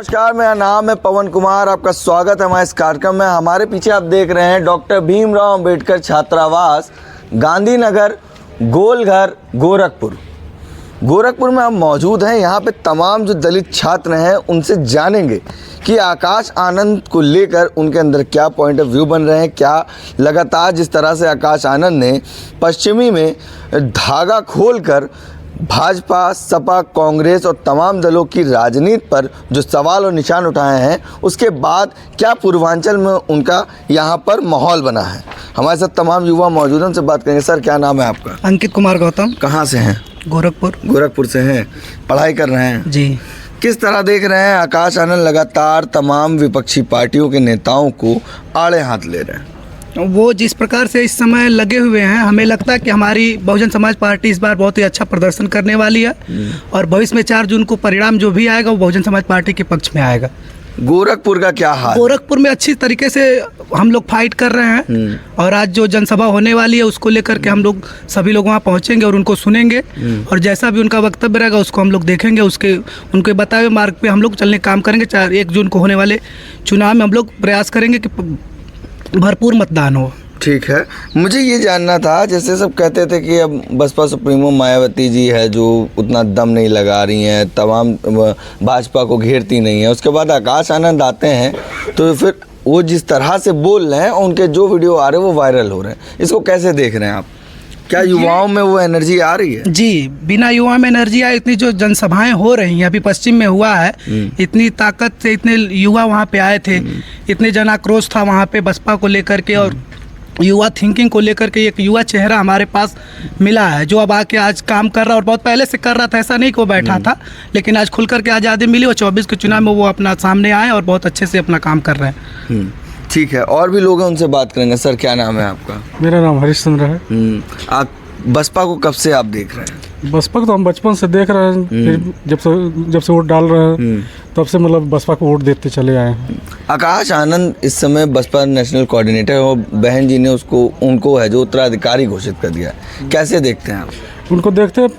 नमस्कार, मेरा नाम है पवन कुमार। आपका स्वागत है हमारे इस कार्यक्रम में। हमारे पीछे आप देख रहे हैं डॉक्टर भीमराव अंबेडकर छात्रावास, गांधीनगर, गोलघर, गोरखपुर में हम मौजूद हैं। यहाँ पे तमाम जो दलित छात्र हैं उनसे जानेंगे कि आकाश आनंद को लेकर उनके अंदर क्या पॉइंट ऑफ व्यू बन रहे हैं। क्या लगातार जिस तरह से आकाश आनंद ने पश्चिमी में धागा खोलकर भाजपा, सपा, कांग्रेस और तमाम दलों की राजनीति पर जो सवाल और निशान उठाए हैं, उसके बाद क्या पूर्वांचल में उनका यहाँ पर माहौल बना है। हमारे साथ तमाम युवा मौजूद हैं, उनसे बात करेंगे। सर, क्या नाम है आपका? अंकित कुमार गौतम। कहाँ से हैं? गोरखपुर से हैं। पढ़ाई कर रहे हैं जी। किस तरह देख रहे हैं आकाश आनंद लगातार तमाम विपक्षी पार्टियों के नेताओं को आड़े हाथ ले रहे हैं? वो जिस प्रकार से इस समय लगे हुए हैं, हमें लगता है कि हमारी बहुजन समाज पार्टी इस बार बहुत ही अच्छा प्रदर्शन करने वाली है और भविष्य में 4 जून को परिणाम जो भी आएगा वो बहुजन समाज पार्टी के पक्ष में आएगा। गोरखपुर का क्या हाल? गोरखपुर में अच्छी तरीके से हम लोग फाइट कर रहे हैं और आज जो जनसभा होने वाली है उसको लेकर के हम लोग सभी लोग वहाँ पहुँचेंगे और उनको सुनेंगे और जैसा भी उनका वक्तव्य रहेगा उसको हम लोग देखेंगे। उनके बताए हुए मार्ग पे हम लोग चलने काम करेंगे। 1 जून को होने वाले चुनाव में हम लोग प्रयास करेंगे कि भरपूर मतदान हो। ठीक है, मुझे ये जानना था, जैसे सब कहते थे कि अब बसपा सुप्रीमो मायावती जी है जो उतना दम नहीं लगा रही हैं, तमाम भाजपा को घेरती नहीं है, उसके बाद आकाश आनंद आते हैं तो फिर वो जिस तरह से बोल रहे हैं, उनके जो वीडियो आ रहे हैं वो वायरल हो रहे हैं, इसको कैसे देख रहे हैं आप? क्या युवाओं में वो एनर्जी आ रही है? जी, बिना युवा में एनर्जी आए, इतनी जो जनसभाएं हो रही हैं अभी पश्चिम में हुआ है, इतनी ताकत से इतने युवा वहाँ पे आए थे, इतने जन आक्रोश था वहाँ पे बसपा को लेकर के और युवा थिंकिंग को लेकर के। एक युवा चेहरा हमारे पास मिला है जो अब आके आज काम कर रहा है और बहुत पहले से कर रहा था, ऐसा नहीं कि वो बैठा था, लेकिन आज खुल करके आज़ादी मिली और 24 के चुनाव में वो अपना सामने आए और बहुत अच्छे से अपना काम कर रहे हैं। ठीक है, और भी लोग हैं, उनसे बात करेंगे। सर, क्या नाम है आपका? मेरा नाम हरीशचंद्र है। आप बसपा को कब से आप देख रहे हैं? बसपा को तो हम बचपन से देख रहे हैं, फिर जब से वोट डाल रहे हैं तब से मतलब बसपा को वोट देते चले आए हैं। आकाश आनंद इस समय बसपा नेशनल कोऑर्डिनेटर और बहन जी ने उनको है जो उत्तराधिकारी घोषित कर दिया, कैसे देखते हैं आप? उनको देखते हैं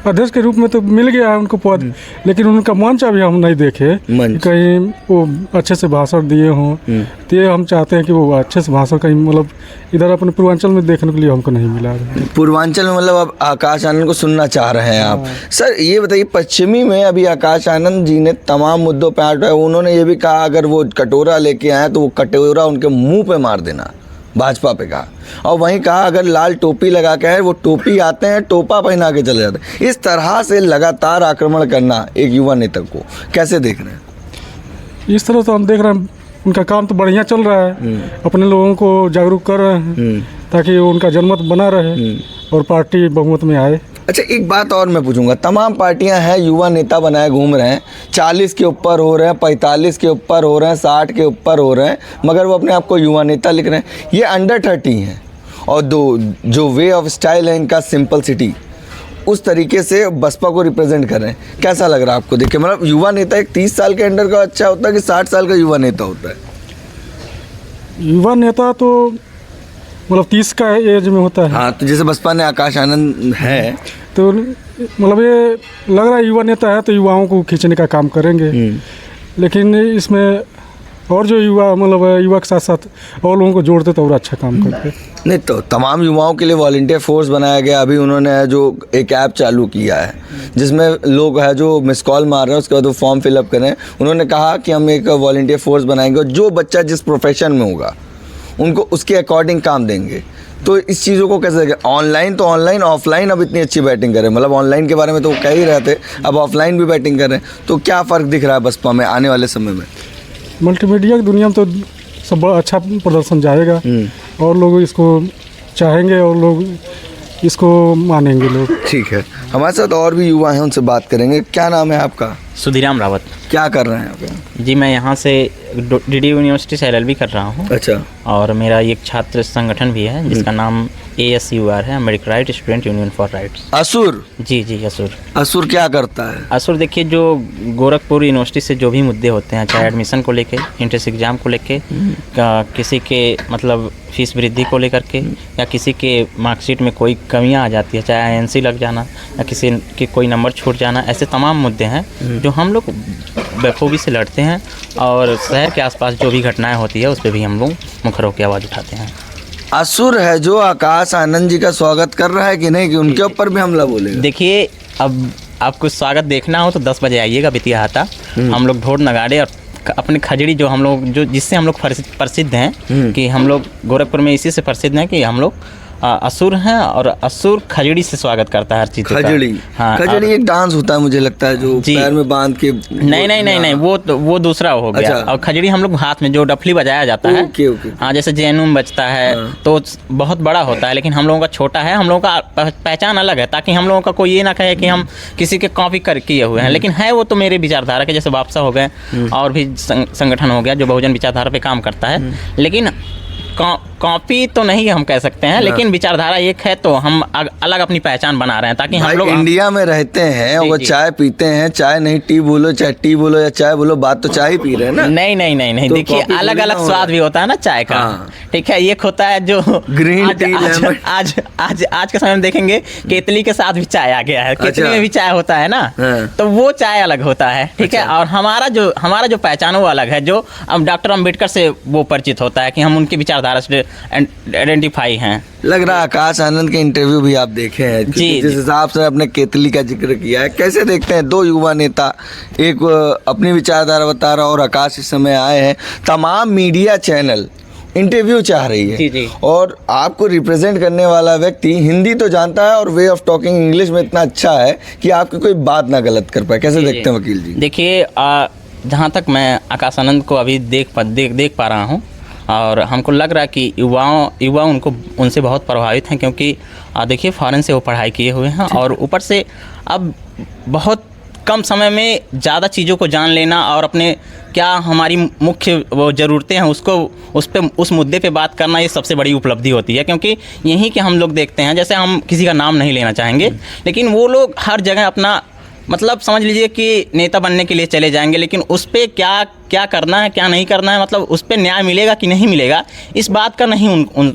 अध्यक्ष के रूप में तो मिल गया है उनको पद, लेकिन उनका मंच अभी हम नहीं देखे, कहीं वो अच्छे से भाषण दिए हों, तो ये हम चाहते हैं कि वो अच्छे से भाषण कहीं मतलब इधर अपने पूर्वांचल में देखने के लिए हमको नहीं मिला है। पूर्वांचल में मतलब अब आकाश आनंद को सुनना चाह रहे हैं आप? सर, ये बताइए, पश्चिमी में अभी आकाश आनंद जी ने तमाम मुद्दों पर हाथ उठाया। उन्होंने ये भी कहा अगर वो कटोरा लेके आए तो वो कटोरा उनके मुँह पे मार देना, भाजपा पे कहा। और वहीं कहा अगर लाल टोपी लगा के आए, वो टोपी आते हैं टोपा पहना के चले जाते हैं। इस तरह से लगातार आक्रमण करना एक युवा नेता को कैसे देख रहे हैं? इस तरह से हम देख रहे हैं उनका काम तो बढ़िया चल रहा है, अपने लोगों को जागरूक कर रहे हैं ताकि उनका जनमत बना रहे और पार्टी बहुमत में आए। अच्छा, एक बात और मैं पूछूंगा, तमाम पार्टियां हैं, युवा नेता बनाए घूम रहे हैं, 40 के ऊपर हो रहे हैं, 45 के ऊपर हो रहे हैं, 60 के ऊपर हो रहे हैं, मगर वो अपने आप को युवा नेता लिख रहे हैं। ये अंडर 30 हैं और जो वे ऑफ स्टाइल है इनका सिंपलिसिटी, उस तरीके से बसपा को रिप्रेजेंट कर रहे हैं। कैसा लग रहा है आपको देख के? मतलब युवा नेता एक 30 साल के अंडर का अच्छा होता है कि 60 साल का युवा नेता होता है? युवा नेता तो मतलब 30 का एज में होता है। हाँ, तो जैसे बसपा ने आकाश आनंद है तो मतलब ये लग रहा है युवा नेता है तो युवाओं को खींचने का काम करेंगे, लेकिन इसमें और जो युवा मतलब युवा के साथ साथ और लोगों को जोड़ते तो और अच्छा काम करते। नहीं तो तमाम युवाओं के लिए वॉलंटियर फोर्स बनाया गया। अभी उन्होंने जो एक ऐप चालू किया है जिसमें लोग है जो मिस कॉल मार रहे हैं, उसके बाद वो फॉर्म फिलअप करें। उन्होंने कहा कि हम एक वॉलंटियर फोर्स बनाएंगे और जो बच्चा जिस प्रोफेशन में होगा उनको उसके अकॉर्डिंग काम देंगे। तो इस चीज़ों को कैसे देखें? ऑनलाइन तो ऑनलाइन, ऑफलाइन अब इतनी अच्छी बैटिंग कर रहे हैं, मतलब ऑनलाइन के बारे में तो वो कह ही रहे थे, अब ऑफलाइन भी बैटिंग कर रहे हैं। तो क्या फ़र्क दिख रहा है बसपा में आने वाले समय में? मल्टीमीडिया की दुनिया में तो सब बड़ा अच्छा प्रदर्शन जाएगा और लोग इसको चाहेंगे और लोग इसको मानेंगे लोग। ठीक है, हमारे साथ और भी युवा हैं, उनसे बात करेंगे। क्या नाम है आपका? सुधीराम रावत। क्या कर रहे हैं आप? जी, मैं यहाँ से डीडी यूनिवर्सिटी से LLB कर रहा हूँ। अच्छा। और मेरा एक छात्र संगठन भी है जिसका नाम ASUR है, American right student union for rights. असुर? जी, असुर। असुर क्या करता है? असुर देखिए, जो गोरखपुर यूनिवर्सिटी से जो भी मुद्दे होते हैं, चाहे एडमिशन को लेके, एंट्रेंस एग्जाम को लेके, किसी के मतलब फीस वृद्धि को लेकर के, या किसी के मार्कशीट में कोई कमियां आ जाती है, चाहे INC लग जाना या किसी के कोई नंबर छूट जाना, ऐसे तमाम मुद्दे हैं जो हम लोग बखूबी से लड़ते हैं और शहर के आसपास जो भी घटनाएं होती है उस पर भी हम लोग मुखर होकर आवाज़ उठाते हैं। असुर है जो आकाश आनंद जी का स्वागत कर रहा है कि नहीं, कि उनके ऊपर भी हमला बोलेगा? देखिए, अब आपको स्वागत देखना हो तो 10 बजे आइएगा बितिया हाता। हम लोग ढोल नगाड़े और अपने खजड़ी जो हम लोग जिससे हम लोग प्रसिद्ध हैं कि हम लोग गोरखपुर में इसी से प्रसिद्ध हैं कि हम लोग असुर हैं और असुर खजड़ी से स्वागत करता है हर चीज़ का। खजड़ी, हाँ, खजड़ी एक डांस होता है मुझे लगता है, जो पैर में बांध के। नहीं, वो दूसरा हो गया। अच्छा। और खजड़ी हम लोग हाथ में जो डफली बजाया जाता है। ओके। हाँ, जैसे जैनुम बजता है तो बहुत बड़ा होता है, लेकिन हम लोगों का छोटा है। हम लोगों का पहचान अलग है, ताकि हम लोगों का कोई ये ना कहे कि हम किसी के कॉपी कर किए हुए हैं, लेकिन है वो तो मेरे विचारधारा के, जैसे वापसा हो गए और भी संगठन हो गया जो बहुजन विचारधारा पे काम करता है। लेकिन कॉपी तो नहीं हम कह सकते हैं, लेकिन विचारधारा एक है, तो हम अलग अपनी पहचान बना रहे हैं, ताकि हम लोग इंडिया में रहते हैं। वो चाय पीते हैं, चाय नहीं टी बोलो, चाहे टी बोलो या चाय बोलो, बात तो चाय ही पी रहे हैं ना। नहीं, तो देखिए अलग अलग स्वाद भी होता है ना चाय का। ठीक है, एक होता है जो ग्रीन टी। आज के समय में देखेंगे केतली के साथ भी चाय आ गया है। केतली में भी चाय होता है ना, तो वो चाय अलग होता है। ठीक है, और हमारा जो पहचान वो अलग है, जो अब डॉक्टर अम्बेडकर से वो परिचित होता है कि हम उनकी विचारधारा से आइडेंटिफाई हैं। लग रहा है आकाश आनंद के इंटरव्यू भी आप देखे हैं जी, जिस हिसाब से अपने केतली का जिक्र किया है। कैसे देखते हैं दो युवा नेता, एक अपनी विचारधारा बता रहा और आकाश इस समय आए हैं, तमाम मीडिया चैनल इंटरव्यू चाह रही है। जी। और आपको रिप्रेजेंट करने वाला व्यक्ति हिंदी तो जानता है और वे ऑफ टॉकिंग इंग्लिश में इतना अच्छा है कि आपकी कोई बात ना गलत कर पाए। कैसे देखते हैं वकील जी? देखिए, जहाँ तक मैं आकाश आनंद को अभी देख पा रहा हूँ, और हमको लग रहा है कि युवा उनसे बहुत प्रभावित हैं, क्योंकि देखिए फॉरेन से वो पढ़ाई किए हुए हैं और ऊपर से अब बहुत कम समय में ज़्यादा चीज़ों को जान लेना और अपने क्या हमारी मुख्य वो ज़रूरतें हैं उस मुद्दे पे बात करना, ये सबसे बड़ी उपलब्धि होती है। क्योंकि यहीं के हम लोग देखते हैं, जैसे हम किसी का नाम नहीं लेना चाहेंगे, लेकिन वो लोग हर जगह अपना मतलब समझ लीजिए कि नेता बनने के लिए चले जाएंगे, लेकिन उस पर क्या करना है क्या नहीं करना है, मतलब उस पर न्याय मिलेगा कि नहीं मिलेगा, इस बात का नहीं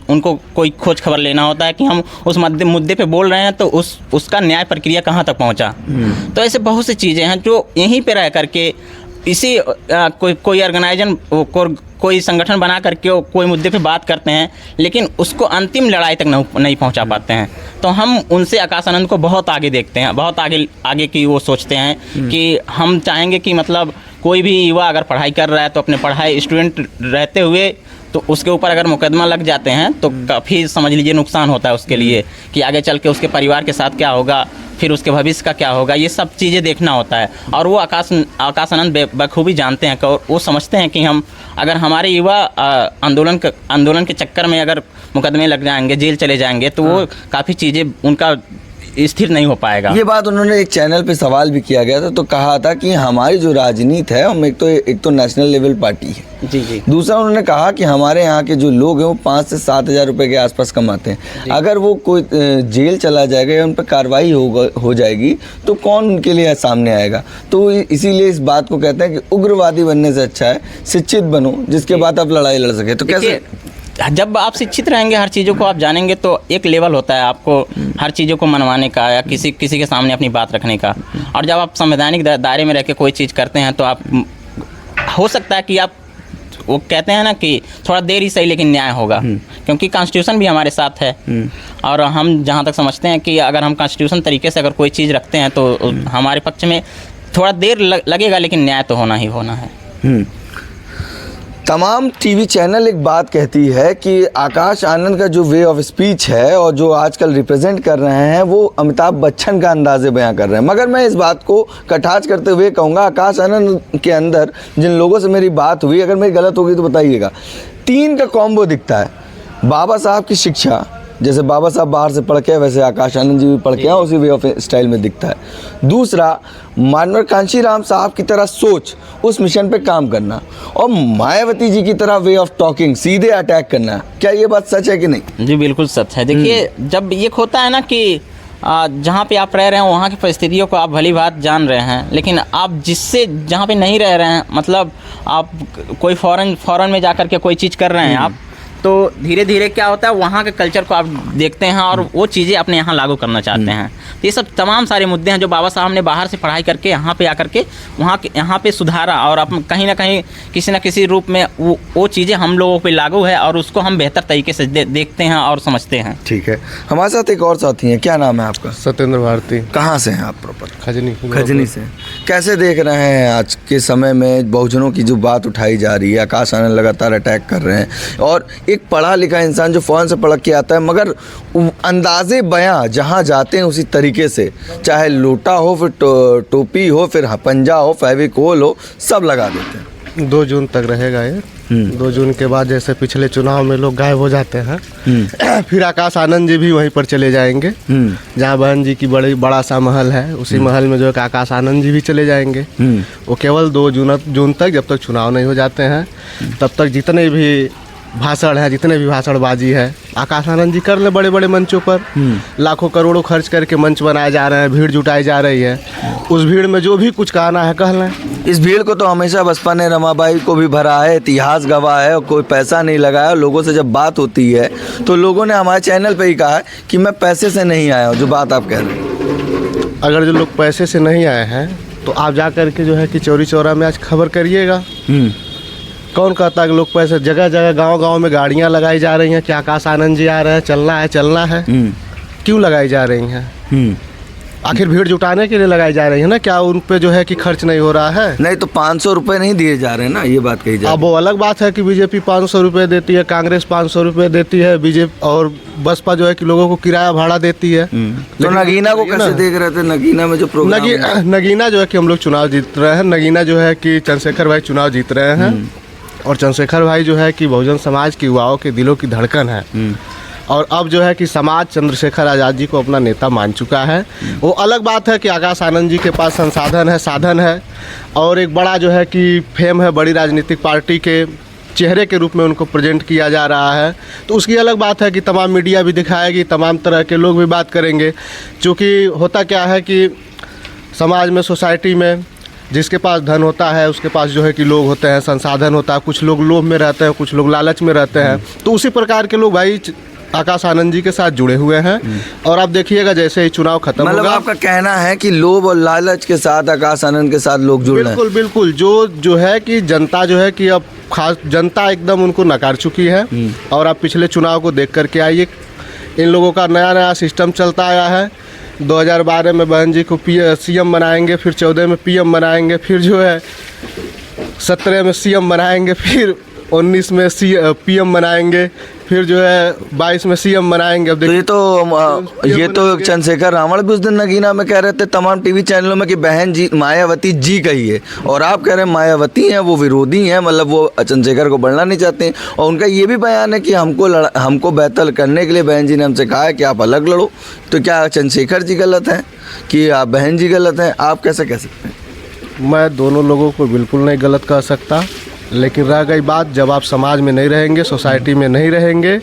उनको कोई खोज खबर लेना होता है कि हम उस मुद्दे पे बोल रहे हैं तो उसका न्याय प्रक्रिया कहाँ तक पहुँचा। तो ऐसे बहुत सी चीज़ें हैं जो यहीं पे रह करके इसी कोई ऑर्गेनाइजेशन कोई संगठन बना करके कोई मुद्दे पे बात करते हैं, लेकिन उसको अंतिम लड़ाई तक नहीं पहुंचा पाते हैं। तो हम उनसे आकाश आनंद को बहुत आगे देखते हैं, बहुत आगे की वो सोचते हैं कि हम चाहेंगे कि मतलब कोई भी युवा अगर पढ़ाई कर रहा है तो अपने पढ़ाई स्टूडेंट रहते हुए तो उसके ऊपर अगर मुकदमा लग जाते हैं तो काफ़ी समझ लीजिए नुकसान होता है उसके लिए, कि आगे चल के उसके परिवार के साथ क्या होगा, फिर उसके भविष्य का क्या होगा, ये सब चीज़ें देखना होता है। और वो आकाश आनंद बखूबी जानते हैं और वो समझते हैं कि हम अगर हमारे युवा आंदोलन के चक्कर में अगर मुकदमे लग जाएंगे, जेल चले जाएंगे, तो वो काफ़ी चीज़ें उनका स्थिर नहीं हो पाएगा। ये बात उन्होंने एक चैनल पे सवाल भी किया गया था, तो कहा था कि हमारी जो राजनीति है, हम एक तो नेशनल लेवल पार्टी है। जी। दूसरा उन्होंने कहा कि हमारे यहाँ के जो लोग हैं वो 5 से 7 हज़ार रुपये के आसपास कमाते हैं। अगर वो कोई जेल चला जाएगा या उन पर कार्रवाई हो जाएगी तो कौन उनके लिए सामने आएगा। तो इसीलिए इस बात को कहते हैं कि उग्रवादी बनने से अच्छा है शिक्षित बनो, जिसके बाद आप लड़ाई लड़ सके। तो कैसे जब आप शिक्षित रहेंगे, हर चीज़ों को आप जानेंगे, तो एक लेवल होता है आपको हर चीज़ों को मनवाने का या किसी के सामने अपनी बात रखने का। और जब आप संवैधानिक दायरे में रह के कोई चीज़ करते हैं तो आप हो सकता है कि आप वो कहते हैं ना कि थोड़ा देर ही सही लेकिन न्याय होगा, क्योंकि कॉन्स्टिट्यूशन भी हमारे साथ है। और हम जहाँ तक समझते हैं कि अगर हम कॉन्स्टिट्यूशन तरीके से अगर कोई चीज़ रखते हैं तो हमारे पक्ष में थोड़ा देर लगेगा, लेकिन न्याय तो होना ही होना है। तमाम टीवी चैनल एक बात कहती है कि आकाश आनंद का जो वे ऑफ स्पीच है और जो आजकल रिप्रेजेंट कर रहे हैं वो अमिताभ बच्चन का अंदाजे बयां कर रहे हैं। मगर मैं इस बात को कटाक्ष करते हुए कहूँगा, आकाश आनंद के अंदर जिन लोगों से मेरी बात हुई, अगर मेरी गलत होगी तो बताइएगा, 3 का कॉम्बो दिखता है। बाबा साहब की शिक्षा, जैसे बाबा साहब बाहर से पढ़ के वैसे आकाश आनंद जी भी पढ़ के हैं, उसी वे ऑफ स्टाइल में दिखता है। दूसरा, मानवर कांशीराम साहब की तरह सोच, उस मिशन पे काम करना, और मायावती जी की तरह वे ऑफ टॉकिंग, सीधे अटैक करना। क्या ये बात सच है कि नहीं? जी बिल्कुल सच है। देखिए, जब ये होता है ना कि जहाँ पे आप रह रहे हैं वहाँ की परिस्थितियों को आप भली बात जान रहे हैं, लेकिन आप जहाँ पे नहीं रह रहे हैं, मतलब आप कोई फॉरेन में जा कर के कोई चीज़ कर रहे हैं आप, तो धीरे धीरे क्या होता है, वहाँ के कल्चर को आप देखते हैं और वो चीज़ें अपने यहाँ लागू करना चाहते हैं। तो ये सब तमाम सारे मुद्दे हैं जो बाबा साहब ने बाहर से पढ़ाई करके यहाँ पे आकर के यहाँ पे सुधारा, और अब कहीं ना कहीं किसी न किसी रूप में वो चीज़ें हम लोगों पे लागू है और उसको हम बेहतर तरीके से देखते हैं और समझते हैं। ठीक है, हमारे साथ एक और साथी हैं, क्या नाम है आपका? सत्येंद्र भारती। कहाँ से हैं आप प्रॉपर? खजनी से। कैसे देख रहे हैं आज के समय में बहुजनों की जो बात उठाई जा रही है, आकाश आनंद लगातार अटैक कर रहे हैं, और एक पढ़ा लिखा इंसान जो फ़ौरन से पढ़ के आता है मगर अंदाज़े बयां जहाँ जाते हैं उसी तरीके से, चाहे लोटा हो, फिर टोपी हो, फिर पंजा हो, फेविकोल हो, सब लगा देते हैं। 2 जून तक रहेगा ये। 2 जून के बाद जैसे पिछले चुनाव में लोग गायब हो जाते हैं, फिर आकाश आनंद जी भी वहीं पर चले जाएंगे जहाँ बहन जी की बड़ा सा महल है, उसी महल में जो है आकाश आनंद जी भी चले जाएंगे। वो केवल 2 जून तक, जब तक चुनाव नहीं हो जाते हैं, तब तक जितने भी भाषण है, जितने भी भाषणबाजी है, आकाश आनंद जी कर ले बड़े बड़े मंचों पर। लाखों करोड़ों खर्च करके मंच बनाए जा रहे हैं, भीड़ जुटाई जा रही है, उस भीड़ में जो भी कुछ कहना है कह लें। इस भीड़ को तो हमेशा बसपा ने रमाबाई को भी भरा है, इतिहास गवाह है, और कोई पैसा नहीं लगाया। लोगों से जब बात होती है तो लोगों ने हमारे चैनल पे ही कहा है कि मैं पैसे से नहीं आया हूँ, जो बात आप कह रहे हैं। अगर जो लोग पैसे से नहीं आए हैं तो आप जा करके जो है कि चौरी चौरा में आज खबर करिएगा। कौन कहता है कि लोग पैसे, जगह जगह गांव-गांव में गाड़ियां लगाई जा रही हैं कि आकाश आनंद जी आ रहे हैं, चलना है। क्यों लगाई जा रही हैं? आखिर भीड़ जुटाने के लिए लगाई जा रही है ना, क्या उन पे जो है कि खर्च नहीं हो रहा है? नहीं तो 500 रुपये नहीं दिए जा रहे हैं ना, ये बात कही जा। अब वो अलग बात है कि बीजेपी 500 रुपये देती है, कांग्रेस 500 रुपये देती है, बीजेपी और बसपा जो है कि लोगों को किराया भाड़ा देती है। तो नगीना को कैसे देख रहे थे? नगीना में जो प्रोग्राम नगीना जो है कि हम लोग चुनाव जीत रहे हैं, नगीना जो है कि चंद्रशेखर भाई चुनाव जीत रहे हैं, और चंद्रशेखर भाई जो है कि बहुजन समाज के युवाओं के दिलों की धड़कन है, और अब जो है कि समाज चंद्रशेखर आज़ाद जी को अपना नेता मान चुका है। वो अलग बात है कि आकाश आनंद जी के पास संसाधन है, साधन है, और एक बड़ा जो है कि फेम है, बड़ी राजनीतिक पार्टी के चेहरे के रूप में उनको प्रेजेंट किया जा रहा है। तो उसकी अलग बात है कि तमाम मीडिया भी दिखाएगी, तमाम तरह के लोग भी बात करेंगे। चूँकि होता क्या है कि समाज में, सोसाइटी में जिसके पास धन होता है उसके पास जो है कि लोग होते हैं, संसाधन होता है, कुछ लोग लोभ में रहते हैं, कुछ लोग लालच में रहते हैं। तो उसी प्रकार के लोग भाई आकाश आनंद जी के साथ जुड़े हुए हैं। और आप देखिएगा जैसे ही चुनाव खत्म होगा, मतलब आपका कहना है कि लोभ और लालच के साथ आकाश आनंद के साथ लोग जुड़ रहे हैं? बिल्कुल जो है कि जनता जो है कि अब खास जनता एकदम उनको नकार चुकी है। और आप पिछले चुनाव को देख करके आइए, इन लोगों का नया सिस्टम चलता आया है। 2012 में बहन जी को CM बनाएंगे, फिर 14 में PM बनाएंगे, फिर जो है 17 में CM बनाएंगे, फिर 19 में PM बनाएंगे, फिर जो है 22 में CM बनाएंगे। अब तो ये तो चंद्रशेखर रावण भी उस दिन नगीना में कह रहे थे तमाम टीवी चैनलों में कि बहन जी मायावती जी कहिए, और आप कह रहे हैं मायावती हैं, वो विरोधी हैं, मतलब वो चंद्रशेखर को बढ़ना नहीं चाहते हैं। और उनका ये भी बयान है कि हमको बेहतर करने के लिए बहन जी ने हमसे कहा है कि आप अलग लड़ो। तो क्या चंद्रशेखर जी गलत हैं कि आप बहन जी गलत हैं? आप कैसे कह सकते हैं? मैं दोनों लोगों को बिल्कुल नहीं गलत कह सकता, लेकिन रह गई बात, जब आप समाज में नहीं रहेंगे, सोसाइटी में नहीं रहेंगे,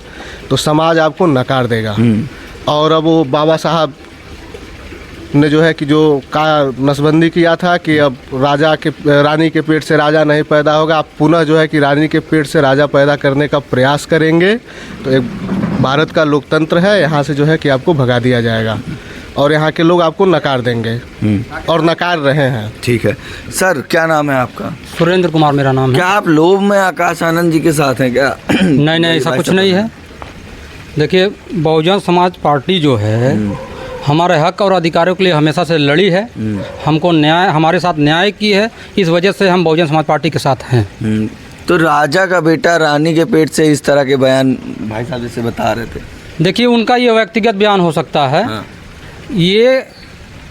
तो समाज आपको नकार देगा। और अब वो बाबा साहब ने जो है कि जो नसबंदी किया था कि अब रानी के पेट से राजा नहीं पैदा होगा, आप पुनः जो है कि रानी के पेट से राजा पैदा करने का प्रयास करेंगे तो एक भारत का लोकतंत्र है, यहाँ से जो है कि आपको भगा दिया जाएगा और यहाँ के लोग आपको नकार देंगे और नकार रहे हैं। ठीक है सर, क्या नाम है आपका? सुरेंद्र कुमार मेरा नाम है। क्या आप लोभ में आकाश आनंद जी के साथ हैं क्या? नहीं ऐसा कुछ नहीं है। देखिए, बहुजन समाज पार्टी जो है हमारे हक और अधिकारों के लिए हमेशा से लड़ी है, हमको न्याय, हमारे साथ न्याय की है, इस वजह से हम बहुजन समाज पार्टी के साथ हैं। तो राजा का बेटा रानी के पेट से, इस तरह के बयान भाई साहब जैसे बता रहे थे। देखिए, उनका ये व्यक्तिगत बयान हो सकता है। हाँ। ये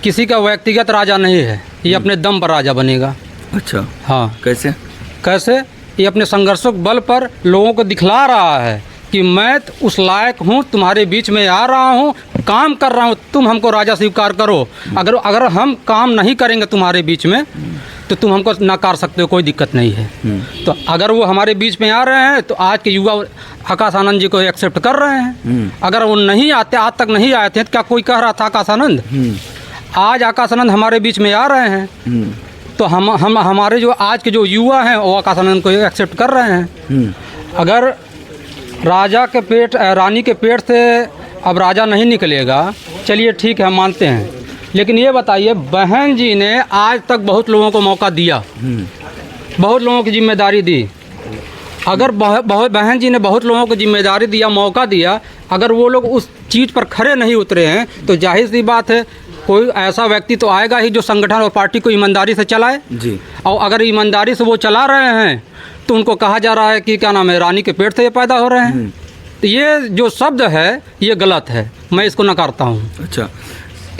किसी का व्यक्तिगत राजा नहीं है, ये अपने दम पर राजा बनेगा। अच्छा, हाँ। कैसे? ये अपने संघर्षों के बल पर लोगों को दिखला रहा है कि मैं उस लायक हूँ, तुम्हारे बीच में आ रहा हूँ, काम कर रहा हूँ, तुम हमको राजा स्वीकार करो। अगर हम काम नहीं करेंगे तुम्हारे बीच में तो तुम हमको नकार सकते हो, कोई दिक्कत नहीं है। तो अगर वो हमारे बीच में आ रहे हैं तो आज के युवा आकाश आनंद जी को एक्सेप्ट कर रहे हैं। अगर वो नहीं आते, आज तक नहीं आए थे, तो क्या कोई कह रहा था आकाश आनंद? आज आकाश आनंद हमारे बीच में आ रहे हैं तो हम हमारे जो आज के जो युवा हैं वो आकाश आनंद को एक्सेप्ट कर रहे हैं। अगर राजा के पेट रानी के पेट से अब राजा नहीं निकलेगा, चलिए ठीक है हम मानते हैं, लेकिन ये बताइए बहन जी ने आज तक बहुत लोगों को मौका दिया, बहुत लोगों की जिम्मेदारी दी। अगर बहन जी ने बहुत लोगों को जिम्मेदारी दिया, मौका दिया, अगर वो लोग उस चीज़ पर खड़े नहीं उतरे हैं तो जाहिर सी बात है कोई ऐसा व्यक्ति तो आएगा ही जो संगठन और पार्टी को ईमानदारी से चलाए जी। और अगर ईमानदारी से वो चला रहे हैं तो उनको कहा जा रहा है कि क्या नाम है, रानी के पेट से ये पैदा हो रहे हैं। तो ये जो शब्द है ये गलत है, मैं इसको नकारता हूँ। अच्छा,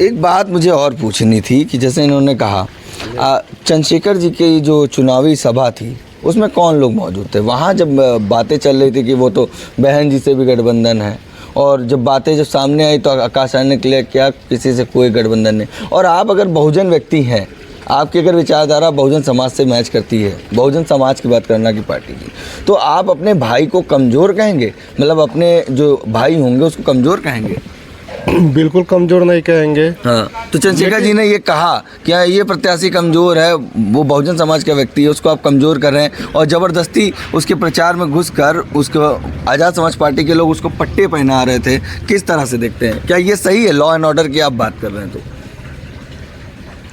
एक बात मुझे और पूछनी थी कि जैसे इन्होंने कहा चंद्रशेखर जी की जो चुनावी सभा थी उसमें कौन लोग मौजूद थे? वहाँ जब बातें चल रही थी कि वो तो बहन जी से भी गठबंधन है, और जब बातें जब सामने आई तो आकाश आनंद ने क्लियर किया किसी से कोई गठबंधन नहीं। और आप अगर बहुजन व्यक्ति हैं, आपकी अगर विचारधारा बहुजन समाज से मैच करती है, बहुजन समाज की बात करना की पार्टी की, तो आप अपने भाई को कमज़ोर कहेंगे? मतलब अपने जो भाई होंगे उसको कमज़ोर कहेंगे? बिल्कुल कमज़ोर नहीं कहेंगे। हाँ, तो चंद्रशेखर जी ने ये कहा क्या ये प्रत्याशी कमज़ोर है, वो बहुजन समाज का व्यक्ति है, उसको आप कमज़ोर कर रहे हैं, और ज़बरदस्ती उसके प्रचार में घुसकर उसको आज़ाद समाज पार्टी के लोग उसको पट्टे पहना रहे थे। किस तरह से देखते हैं, क्या ये सही है? लॉ एंड ऑर्डर की आप बात कर रहे हैं तो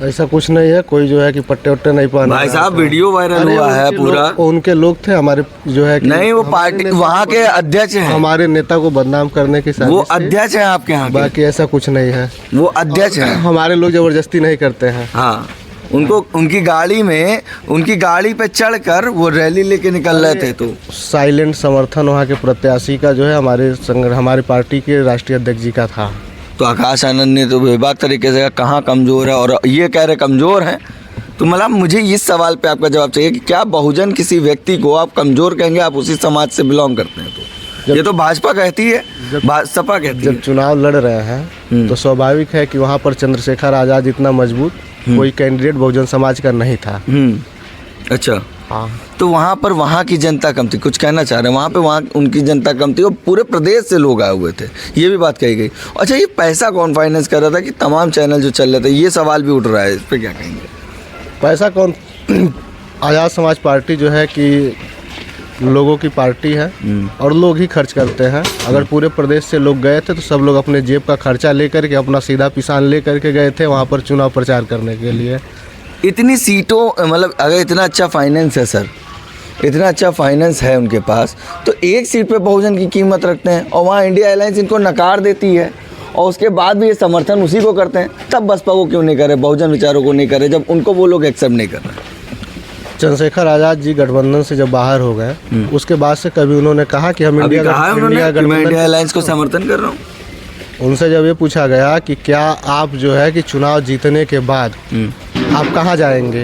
ऐसा कुछ नहीं है, कोई जो है कि पट्टे वट्टे नहीं पहना। भाई साहब वीडियो वायरल हुआ है पूरा। उनके लोग थे हमारे जो है कि नहीं, वो पार्टी वहाँ के अध्यक्ष हैं, हमारे नेता को बदनाम करने की साजिश वो थी। अध्यक्ष हैं आपके यहाँ के? बाकी ऐसा कुछ नहीं है, वो अध्यक्ष हैं। हमारे लोग जबरदस्ती नहीं करते हैं। हाँ, उनको उनकी गाड़ी में, उनकी गाड़ी पे चढ़कर वो रैली लेके निकल रहे थे। तो साइलेंट समर्थन वहाँ के प्रत्याशी का जो है हमारी पार्टी के राष्ट्रीय अध्यक्ष जी का था। तो आकाश आनंद ने तो बेबाक तरीके से कहाँ कमज़ोर है, और ये कह रहे कमज़ोर हैं। तो मतलब मुझे इस सवाल पे आपका जवाब चाहिए कि क्या बहुजन किसी व्यक्ति को आप कमज़ोर कहेंगे? आप उसी समाज से बिलोंग करते हैं तो ये तो भाजपा कहती है, सपा कहती है। जब चुनाव लड़ रहे हैं तो स्वाभाविक है कि वहाँ पर चंद्रशेखर आज़ाद इतना मजबूत कोई कैंडिडेट बहुजन समाज का नहीं था। अच्छा, हाँ, तो वहाँ पर वहाँ की जनता कम थी, कुछ कहना चाह रहे हैं? वहाँ उनकी जनता कम थी और पूरे प्रदेश से लोग आए हुए थे, ये भी बात कही गई। अच्छा, ये पैसा कौन फाइनेंस कर रहा था कि तमाम चैनल जो चल रहे थे? ये सवाल भी उठ रहा है, इस पर क्या कहेंगे? पैसा कौन? आज़ाद समाज पार्टी जो है कि लोगों की पार्टी है और लोग ही खर्च करते हैं। अगर पूरे प्रदेश से लोग गए थे तो सब लोग अपने जेब का खर्चा लेकर के, अपना सीधा पिसान लेकर के गए थे वहाँ पर चुनाव प्रचार करने के लिए। इतनी सीटों, मतलब अगर इतना अच्छा फाइनेंस है सर, इतना अच्छा फाइनेंस है उनके पास, तो एक सीट पे बहुजन की कीमत रखते हैं और वहाँ इंडिया एयरलाइंस इनको नकार देती है और उसके बाद भी ये समर्थन उसी को करते हैं, तब बसपा को क्यों नहीं करे, बहुजन विचारों को नहीं करे, जब उनको वो लोग एक्सेप्ट नहीं कर रहे? चंद्रशेखर आज़ाद जी गठबंधन से जब बाहर हो गए उसके बाद से कभी उन्होंने कहा कि हम इंडिया एयरलाइंस को समर्थन कर रहा हूँ? उनसे जब ये पूछा गया कि क्या आप जो है कि चुनाव जीतने के बाद आप कहाँ जाएंगे,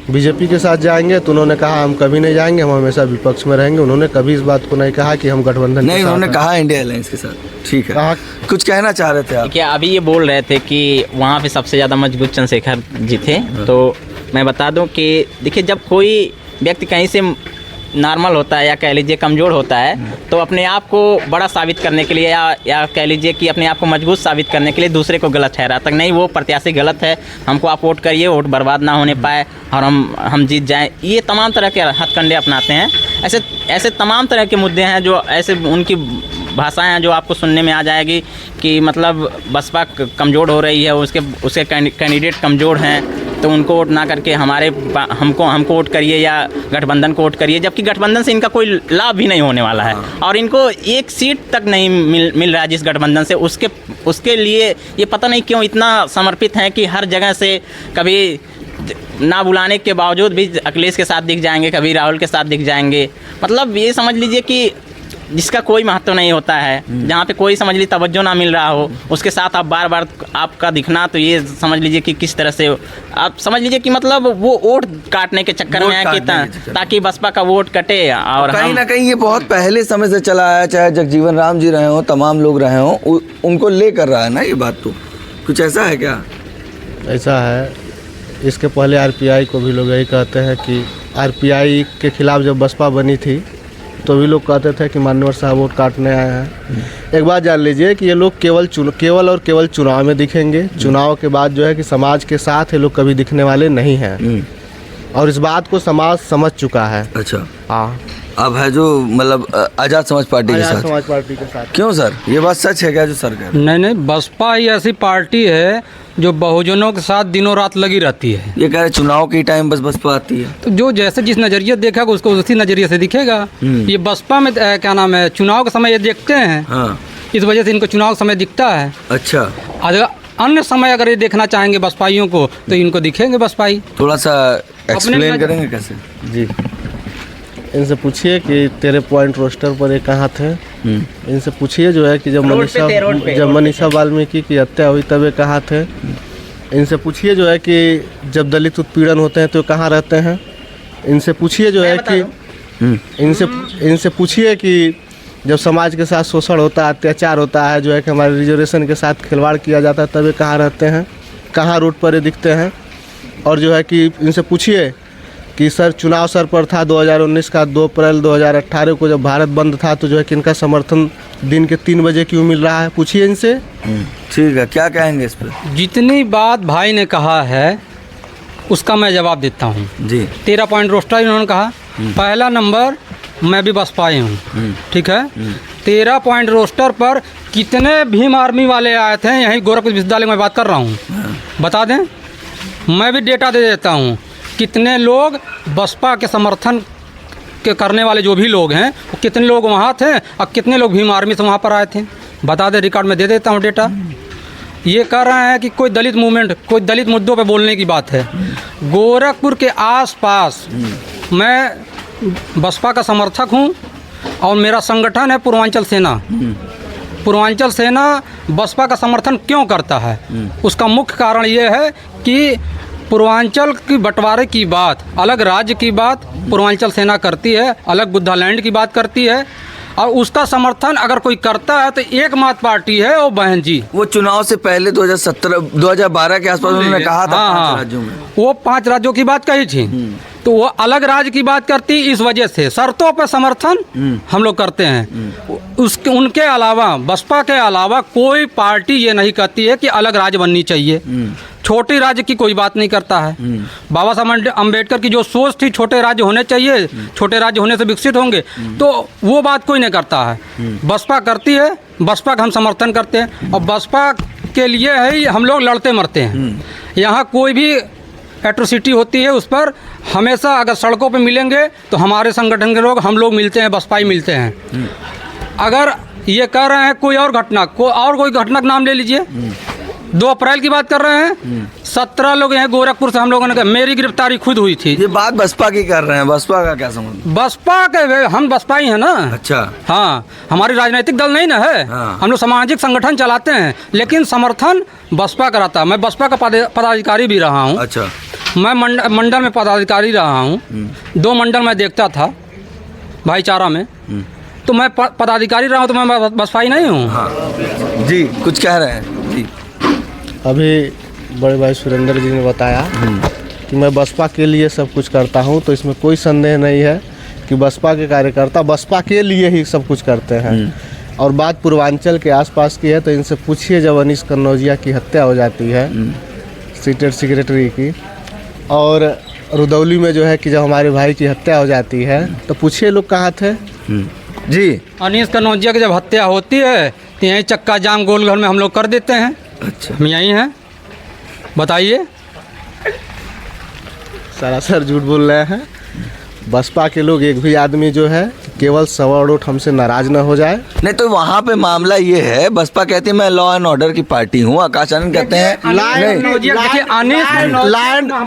बीजेपी के साथ जाएंगे, तो उन्होंने कहा हम कभी नहीं जाएंगे, हम हमेशा विपक्ष में रहेंगे। उन्होंने कभी इस बात को नहीं कहा कि हम गठबंधन नहीं, उन्होंने कहा इंडिया एयरलाइंस के साथ। ठीक है, कुछ कहना चाह रहे थे आप? क्या अभी ये बोल रहे थे कि वहाँ पे सबसे ज़्यादा मजबूत चंद्रशेखर जी थे, तो मैं बता दूं कि देखिए जब कोई व्यक्ति कहीं से नॉर्मल होता है या कह लीजिए कमज़ोर होता है तो अपने आप को बड़ा साबित करने के लिए या कह लीजिए कि अपने आप को मजबूत साबित करने के लिए दूसरे को गलत ठहराता, नहीं वो प्रत्याशी गलत है, हमको आप वोट करिए, वोट बर्बाद ना होने पाए और हम जीत जाएं, ये तमाम तरह के हथकंडे अपनाते हैं। ऐसे तमाम तरह के मुद्दे हैं जो ऐसे उनकी भाषाएं हैं जो आपको सुनने में आ जाएगी कि मतलब बसपा कमज़ोर हो रही है, उसके कैंडिडेट कमज़ोर हैं तो उनको वोट ना करके हमको वोट करिए या गठबंधन को वोट करिए, जबकि गठबंधन से इनका कोई लाभ भी नहीं होने वाला है और इनको एक सीट तक नहीं मिल रहा है जिस गठबंधन से, उसके लिए ये पता नहीं क्यों इतना समर्पित हैं कि हर जगह से कभी ना बुलाने के बावजूद भी अखिलेश के साथ दिख जाएंगे, कभी राहुल के साथ दिख जाएंगे। मतलब ये समझ लीजिए कि जिसका कोई महत्व नहीं होता है, जहाँ पे कोई समझ लीजिए तवज्जो ना मिल रहा हो, उसके साथ आप बार बार आपका दिखना, तो ये समझ लीजिए कि किस तरह से आप समझ लीजिए कि मतलब वो वोट काटने के चक्कर में है कि ताकि बसपा का वोट कटे। और कहीं ना कहीं ये बहुत पहले समय से चला आया, चाहे जगजीवन राम जी रहे हों, तमाम लोग रहे हों, उनको ले कर रहा है ना ये बात। तो कुछ ऐसा है क्या? ऐसा है, इसके पहले आरपीआई को भी लोग यही कहते हैं कि आरपीआई के खिलाफ जब बसपा बनी थी तो भी लोग कहते थे कि मान्यवर साहब वोट काटने आए हैं। एक बात जान लीजिए कि ये लोग केवल चुनाव में दिखेंगे, चुनाव के बाद जो है कि समाज के साथ ये लोग कभी दिखने वाले नहीं हैं और इस बात को समाज समझ चुका है। अच्छा, हाँ, अब है जो मतलब आज़ाद समाज पार्टी के आजाद साथ। समाज पार्टी के साथ। क्यों सर, ये बात सच है क्या जो सर कह रहे हैं? नहीं नहीं, बसपा ही ऐसी पार्टी है जो बहुजनों के साथ दिनों रात लगी रहती है। ये कह रहे चुनाव के टाइम बस बसपा आती है। तो जो जैसे जिस नज़रिए देखेगा उसको उसी नज़रिए से दिखेगा। ये बसपा में क्या नाम है, चुनाव के समय ये देखते हैं, हाँ, इस वजह से इनको चुनाव के समय दिखता है। अच्छा, अगर अन्य समय अगर ये देखना चाहेंगे बसपाइयों को तो इनको दिखेंगे बसपाई। थोड़ा सा एक्सप्लेन में- करेंगे कैसे? जी। इनसे पूछिए कि तेरे पॉइंट रोस्टर पर ये कहाँ थे। इनसे पूछिए जो है कि जब मनीषा वाल्मीकि की हत्या हुई तब ये कहाँ थे। इनसे पूछिए जो है कि जब दलित उत्पीड़न होते हैं तो कहाँ रहते हैं। इनसे पूछिए जो है कि इनसे पूछिए कि जब समाज के साथ शोषण होता है, अत्याचार होता है, जो है कि हमारे रिजर्वेशन के साथ खिलवाड़ किया जाता है, तब ये कहाँ रहते हैं, कहाँ रोड पर ये दिखते हैं। और जो है कि इनसे पूछिए कि सर चुनाव सर पर था 2019 का 2 अप्रैल 2018 को जब भारत बंद था, तो जो है कि इनका समर्थन दिन के 3 बजे क्यों मिल रहा है, पूछिए इनसे। ठीक है, क्या कहेंगे इस पर? जितनी बात भाई ने कहा है उसका मैं जवाब देता हूँ। जी। 13 पॉइंट रोस्टर इन्होंने कहा। पहला नंबर, मैं भी बसपाई हूँ, ठीक है। 13 पॉइंट रोस्टर पर कितने भीम आर्मी वाले आए थे, यहीं गोरखपुर विश्वविद्यालय में बात कर रहा हूँ, बता दें। मैं भी डेटा दे देता हूँ कितने लोग बसपा के समर्थन के करने वाले जो भी लोग हैं वो कितने लोग वहाँ थे और कितने लोग भीम आर्मी से वहाँ पर आए थे, बता दें। रिकॉर्ड में दे देता हूँ डेटा। ये कह रहे हैं कि कोई दलित मूवमेंट, कोई दलित मुद्दों पे बोलने की बात है। गोरखपुर के आसपास मैं बसपा का समर्थक हूँ और मेरा संगठन है पूर्वांचल सेना। पूर्वांचल सेना बसपा का समर्थन क्यों करता है, उसका मुख्य कारण ये है कि पूर्वांचल की बंटवारे की बात, अलग राज्य की बात पूर्वांचल सेना करती है, अलग बुद्धालैंड की बात करती है। और उसका समर्थन अगर कोई करता है तो एकमात्र पार्टी है वो बहन जी। वो चुनाव से पहले 2012 के आसपास उन्होंने कहा था 5 राज्यों में, वो 5 राज्यों की बात कही थी, तो वो अलग राज्य की बात करती, इस वजह से शर्तों पर समर्थन हम लोग करते हैं। उसके उनके अलावा, बसपा के अलावा कोई पार्टी ये नहीं कहती है कि अलग राज्य बननी चाहिए। छोटे राज्य की कोई बात नहीं करता है। बाबा साहब अम्बेडकर की जो सोच थी छोटे राज्य होने चाहिए, छोटे राज्य होने से विकसित होंगे, तो वो बात कोई नहीं करता है। बसपा करती है, बसपा का हम समर्थन करते हैं और बसपा के लिए है हम लोग लड़ते मरते हैं। यहाँ कोई भी एट्रोसिटी होती है उस पर हमेशा अगर सड़कों पे मिलेंगे तो हमारे संगठन के लोग, हम लोग मिलते हैं, बसपाई मिलते हैं। अगर ये कह रहे हैं कोई और घटना, कोई घटना का नाम ले लीजिए। 2 अप्रैल की बात कर रहे हैं, 17 लोग यहाँ गोरखपुर से हम लोगों ने कहा, मेरी गिरफ्तारी खुद हुई थी। ये बात बसपा की कर रहे हैं, बसपा का क्या संबंध? बसपा के हम बसपाई हैं ना। अच्छा। हाँ, हमारी राजनीतिक दल नहीं ना है। हाँ। हम लोग सामाजिक संगठन चलाते हैं, लेकिन समर्थन बसपा कराता है। मैं बसपा का पदाधिकारी भी रहा हूँ। अच्छा। मैं मंडल में पदाधिकारी रहा हूँ। 2 मंडल मैं देखता था भाईचारा में, तो मैं पदाधिकारी रहा हूँ, तो मैं बसपाई नहीं हूँ। हाँ जी, कुछ कह रहे हैं जी। अभी बड़े भाई सुरेंद्र जी ने बताया कि मैं बसपा के लिए सब कुछ करता हूं, तो इसमें कोई संदेह नहीं है कि बसपा के कार्यकर्ता बसपा के लिए ही सब कुछ करते हैं। और बात पूर्वांचल के आसपास की है, तो इनसे पूछिए जब अनीस कन्नौजिया की हत्या हो जाती है स्टेट सेक्रेटरी की, और रुदौली में जो है कि जब हमारे भाई की हत्या हो जाती है, तो पूछिए लोग कहाँ थे। जी। अनीस कन्नौजिया की जब हत्या होती है तो यहीं चक्का जाम गोल घर में हम लोग कर देते हैं। अच्छा। हम यहीं हैं, बताइए। सरासर झूठ बोल रहे हैं। बसपा के लोग एक भी आदमी जो है केवल सवा वोट हमसे नाराज ना हो जाए। नहीं तो वहाँ पे मामला ये है, बसपा कहती है मैं लॉ एंड ऑर्डर की पार्टी हूँ, आकाश आनंद कहते हैं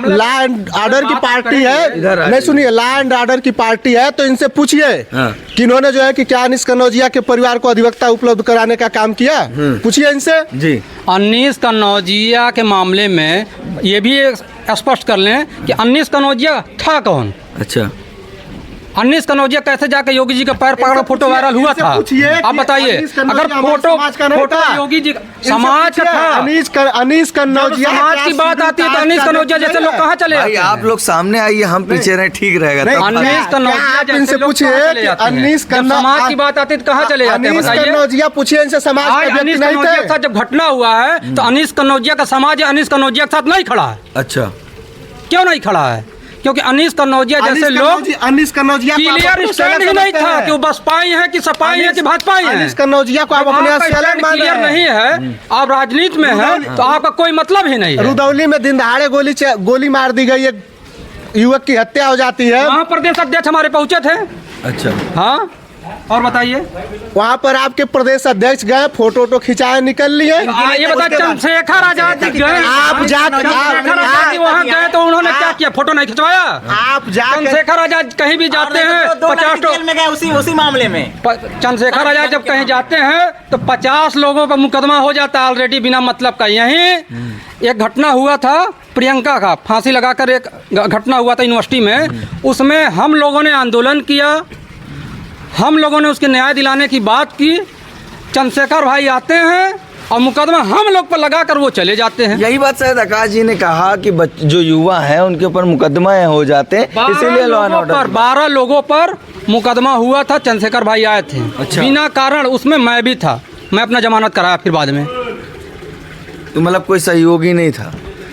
लैंड ऑर्डर की पार्टी है। नहीं सुनिए, लैंड ऑर्डर की पार्टी है, तो इनसे पूछिए कि इन्होंने जो है कि क्या अनीस कन्नौजिया के परिवार को अधिवक्ता उपलब्ध कराने का काम किया, पूछिए इनसे। जी। अनीस कन्नौजिया के मामले में ये भी स्पष्ट कर लें कि अनीस कन्नौजिया था कौन। अच्छा। अनीस कन्नौजिया कैसे जाके योगी जी का पैर पकड़ फोटो वायरल हुआ था, आप बताइए। अगर फोटो योगी जी समाज का था, अनीस कन्नौजिया समाज की बात आती है तो अनीस कन्नौजिया जैसे लोग कहाँ चले भाई जाते आप हैं? लोग सामने आइए, हम पीछे रहे, ठीक रहेगा। तब अनीस कन्नौजिया जैसे लोग कहाँ चले जाते हैं? जब समाज की बात आती है तो कहाँ चले जाते हैं, बताइए। कन्नौजिया पूछिए इनसे, समाज आज के व्यक्ति अनीस नहीं कन्नौजिया के थे। साथ जब घटना हुआ है तो अनीस कन्नौजिया का समाज अनीस कन्नौजिया के साथ नहीं खड़ा है। अच्छा। क्यों नहीं खड़ा है? क्योंकि अनीस कन्नौजिया जैसे लोग अनीस कन्नौजिया को आप क्लियर अपने स्टैंड ही सेलेक्ट नहीं समझते था हैं। कि वो बसपाई है कि सपाई है कि भाजपाई है। अनीस कन्नौजिया को आप जब अपने आपका सेलेक्ट स्टैंड मान क्लियर रहे हैं। नहीं है, आप राजनीति में है तो आपका कोई मतलब ही नहीं है। रुदौली में दिन दहाड़े गोली मार दी गई, एक युवक की हत्या हो जाती है। वहाँ प्रदेश अध्यक्ष हमारे पहुंचे थे। अच्छा, हाँ, और बताइए। वहाँ पर आपके प्रदेश अध्यक्ष गए, फोटो खिंचाए, निकल लिए। ये बता, चंद्रशेखर आजाद जी गए, आप चंद्रशेखर आजाद जी वहाँ गए तो उन्होंने क्या किया? फोटो नहीं खिंचवाया? आप जाकर चंद्रशेखर आजाद कहीं भी जाते हैं 50 में गए उसी मामले में। चंद्रशेखर आजाद जब कहीं जाते हैं तो 50 लोगों पर मुकदमा हो जाता है ऑलरेडी बिना मतलब का। यहीं एक घटना हुआ था प्रियंका का, फांसी लगाकर एक घटना हुआ था यूनिवर्सिटी में। उसमें हम लोगों ने आंदोलन किया, हम लोगों ने उसके न्याय दिलाने की बात की। चंद्रशेखर भाई आते हैं और मुकदमा हम लोग पर लगाकर वो चले जाते हैं। यही बात शायद आकाश जी ने कहा कि जो युवा हैं उनके ऊपर मुकदमा हो जाते हैं, इसीलिए लॉ एंड ऑर्डर 12 लोगों पर मुकदमा हुआ था। चंद्रशेखर भाई आए थे। अच्छा। बिना कारण, उसमें मैं भी था। मैं अपना जमानत कराया फिर बाद में। तो मतलब कोई सहयोगी नहीं था?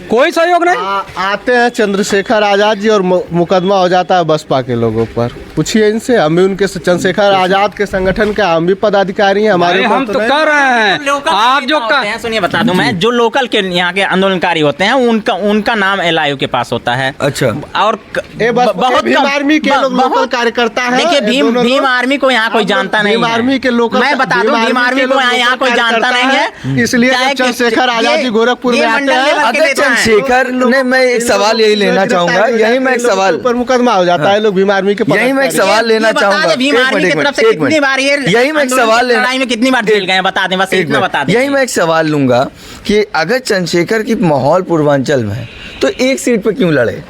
कोई सहयोग नहीं। आते हैं चंद्रशेखर आजाद जी और मुकदमा हो जाता है बसपा के लोगों पर। पूछिए इनसे, हम भी उनके चंद्रशेखर आजाद के संगठन के हम भी पदाधिकारी हैं। हमारे हम तो कर रहे हैं। आप जो हैं, सुनिए बता दूं मैं, जो लोकल के यहाँ के आंदोलनकारी होते हैं उनका नाम एलआईयू के पास होता है। अच्छा। और बहुत भीम आर्मी के लोग लोकल कार्यकर्ता हैं। देखिए, भीम आर्मी को यहाँ कोई जानता नहीं है। भीम आर्मी के लोकल, मैं बता दूं, भीम आर्मी को यहाँ कोई जानता नहीं है। इसलिए चंद्रशेखर आजाद जी गोरखपुर में आते हैं। शेखर ने, मैं एक सवाल यही लेना चाहूंगा, यही मैं एक सवाल पर मुकदमा हो जाता है, लोग भीम आर्मी के, यही मैं एक सवाल लेना चाहूंगा। भीम आर्मी की तरफ से कितनी बार ये यही मैं एक सवाल लड़ाई में कितनी बार जेल गए बता दें, बस इतना बता दें। यही मैं एक सवाल लूंगा कि अगर चंद्रशेखर की माहौल पूर्वांचल में है तो एक सीट पे क्यों लड़े?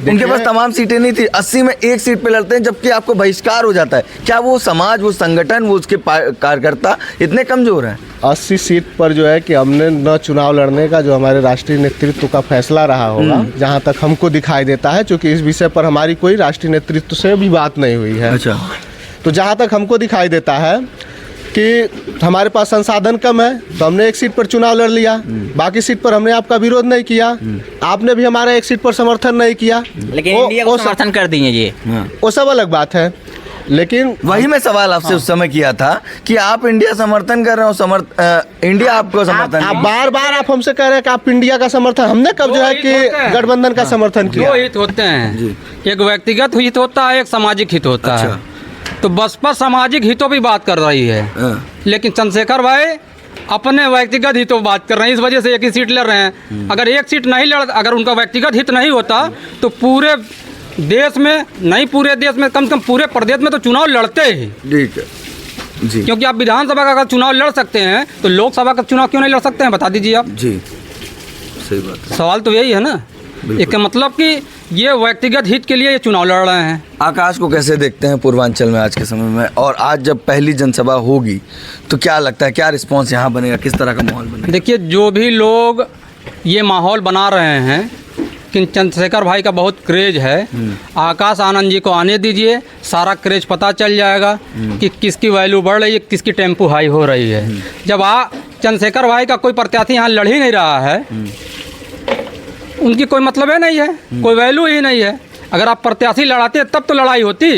उनके पास तमाम सीटें नहीं थी, 80 में एक सीट पे लड़ते हैं, जबकि आपको बहिष्कार हो जाता है। क्या वो समाज, वो संगठन, वो उसके कार्यकर्ता इतने कमजोर हैं? 80 सीट पर जो है कि हमने न चुनाव लड़ने का जो हमारे राष्ट्रीय नेतृत्व का फैसला रहा होगा, जहां तक हमको दिखाई देता है, क्योंकि इस विषय पर हमारी कोई राष्ट्रीय नेतृत्व से भी बात नहीं हुई है। अच्छा। तो जहां तक हमको दिखाई देता है कि हमारे पास संसाधन कम है, तो हमने एक सीट पर चुनाव लड़ लिया, बाकी सीट पर हमने आपका विरोध नहीं किया, आपने भी हमारा एक सीट पर समर्थन नहीं किया, लेकिन इंडिया को समर्थन कर दिए ये, वो सब अलग बात है। लेकिन वही मैं सवाल आपसे उस समय किया था कि आप इंडिया समर्थन कर रहे हो, इंडिया आपको समर्थन, आप बार आप हमसे कह रहे हैं कि आप इंडिया का समर्थन, हमने कब जो है कि गठबंधन का समर्थन किया? दो हित होते हैं, एक व्यक्तिगत हित होता है, एक सामाजिक हित होता है। तो बसपा सामाजिक हितों की बात कर रही है, लेकिन चंद्रशेखर भाई अपने व्यक्तिगत हितों बात कर रहे हैं, इस वजह से एक ही सीट लड़ रहे हैं। अगर एक सीट नहीं लड़, अगर उनका व्यक्तिगत हित नहीं होता तो पूरे देश में नहीं, पूरे देश में कम से कम पूरे प्रदेश में तो चुनाव लड़ते ही। ठीक है जी। क्योंकि आप विधानसभा का अगर चुनाव लड़ सकते हैं तो लोकसभा का चुनाव क्यों नहीं लड़ सकते हैं, बता दीजिए आप। जी, सही बात है। सवाल तो यही है ना। इसका मतलब कि ये व्यक्तिगत हित के लिए ये चुनाव लड़ रहे हैं। आकाश को कैसे देखते हैं पूर्वांचल में आज के समय में, और आज जब पहली जनसभा होगी तो क्या लगता है, क्या रिस्पांस यहाँ बनेगा, किस तरह का माहौल बनेगा? देखिए, जो भी लोग ये माहौल बना रहे हैं कि चंद्रशेखर भाई का बहुत क्रेज है, आकाश आनंद जी को आने दीजिए, सारा क्रेज पता चल जाएगा कि किसकी वैल्यू बढ़ रही है, किसकी टेम्पो हाई हो रही है। जब चंद्रशेखर भाई का कोई प्रत्याशी यहाँ लड़ ही नहीं रहा है, उनकी कोई मतलब ही नहीं है, कोई वैल्यू ही नहीं है। अगर आप प्रत्याशी लड़ाते तब तो लड़ाई होती।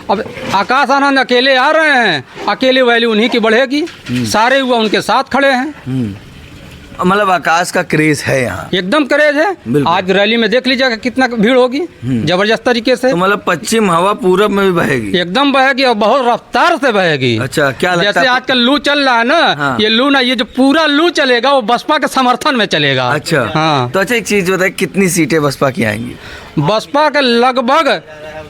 अब आकाश आनंद अकेले आ रहे हैं, अकेले वैल्यू उन्हीं की बढ़ेगी, सारे युवा उनके साथ खड़े हैं। मतलब आकाश का क्रेज है यहाँ, एकदम क्रेज है। आज रैली में देख लीजिएगा कितना भीड़ होगी, जबरदस्त तरीके से। तो मतलब पश्चिम हवा पूरब में भी बहेगी? एकदम बहेगी और बहुत रफ्तार से बहेगी। अच्छा, क्या लगता है? जैसे आजकल लू चल रहा है ना, हाँ। ये लू ना, ये जो पूरा लू चलेगा वो बसपा के समर्थन में चलेगा। अच्छा, हाँ। तो अच्छा एक चीज बताइए, कितनी सीटें बसपा की आएंगी? बसपा के लगभग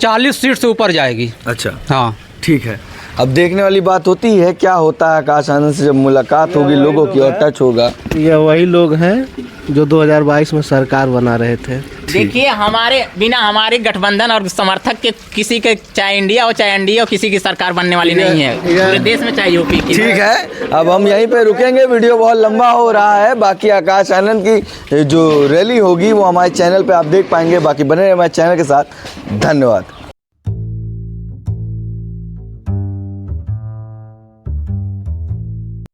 40 सीट से ऊपर जाएगी। अच्छा, हाँ, ठीक है। अब देखने वाली बात होती है क्या होता है आकाश आनंद से जब मुलाकात होगी लोगों की और टच होगा। ये वही लोग हैं जो 2022 में सरकार बना रहे थे। देखिए, हमारे बिना हमारे गठबंधन और समर्थक के किसी के, चाहे इंडिया हो चाहे एनडीए हो, किसी की सरकार बनने वाली नहीं है पूरे देश में, चाहे यूपी की। ठीक है, अब हम यहीं पे रुकेंगे, वीडियो बहुत लंबा हो रहा है। बाकी आकाश आनंद की जो रैली होगी वो हमारे चैनल पे आप देख पाएंगे। बाकी बने रहे हमारे चैनल के साथ। धन्यवाद।